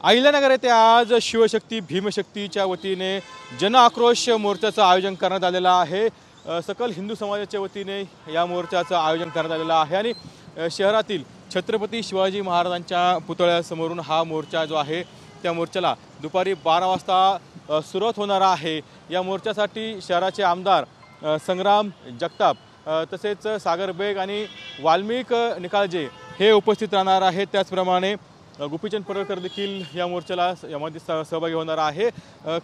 अहिल्यानगर येथे आज शिवशक्ती भीमशक्तीच्या वतीने जन आक्रोश मोर्चाचं आयोजन करण्यात आलेलं आहे। सकल हिंदू समाजाच्या वतीने या मोर्चाचं आयोजन करण्यात आलेलं आहे आणि शहरातील छत्रपती शिवाजी महाराजांच्या पुतळ्यासमोरून हा मोर्चा जो आहे त्या मोर्चाला दुपारी 12 वाजता सुरुवात होणार आहे। या मोर्चासाठी शहराचे आमदार संग्राम जगताप तसेच सागर बेग आणि वाल्मिक निकाळजे हे उपस्थित राहणार आहेत। त्याचप्रमाणे गोपीचंद पडळकर देखील या मोर्चाला यामध्ये सहभागी होणार आहे।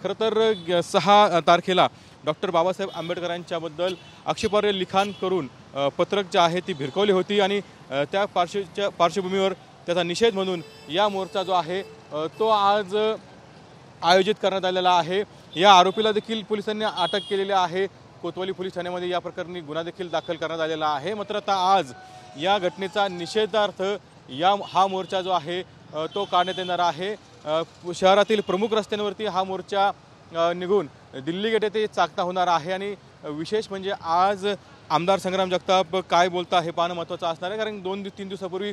खरं तर 6 तारखेला डॉक्टर बाबासाहेब आंबेडकरांच्याबद्दल आक्षेपार्ह लिखाण करून पत्रक जे आहे ती भिरकवली होती आणि त्या पार्श्वभूमीवर त्याचा निषेध म्हणून या मोर्चा जो आहे तो आज आयोजित करण्यात आलेला आहे। या आरोपीला देखील पोलिसांनी अटक केलेली आहे। कोतवाली पोलीस ठाण्यामध्ये या प्रकरणी गुन्हा देखील दाखल करण्यात आलेला आहे। मात्र आता आज या घटनेचा निषेधार्थ हा मोर्चा जो आहे तो काढण्यात येणार आहे। शहरातील प्रमुख रस्त्यांवरती हा मोर्चा निघून दिल्ली गेट येथे चाकता होणार आहे आणि विशेष म्हणजे आज आमदार संग्राम जगताप काय बोलता हे पाहणं महत्त्वाचं असणार आहे। कारण 2-3 दिवसापूर्वी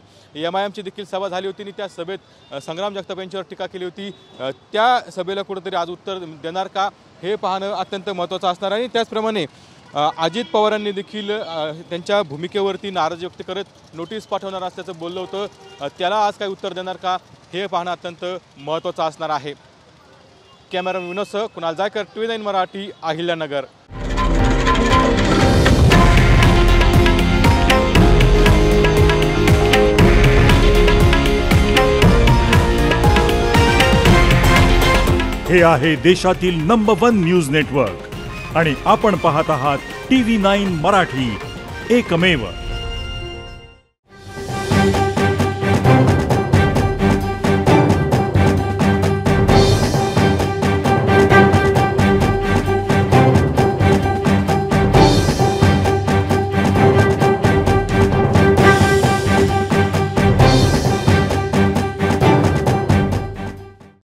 MIMची देखील सभा झाली होती आणि त्या सभेत संग्राम जगताप यांच्यावर टीका केली होती। त्या सभेला कुठेतरी आज उत्तर देणार का हे पाहणं अत्यंत महत्त्वाचं असणार आहे। त्याचप्रमाणे अजित पवारांनी देखील त्यांच्या भूमिकेवरती नाराजी व्यक्त करत नोटीस पाठवणार असल्याचं बोललं होतं। त्याला आज काय उत्तर देणार का हे पाहणं अत्यंत महत्त्वाचं असणार आहे। कॅमेरामॅन विनोदसह कुणाल जायकर, TV9 मराठी, अहिल्यानगर। हे आहे देशातील नंबर 1 न्यूज नेटवर्क आणि आपण पाहत आहात TV9 मराठी, एकमेव।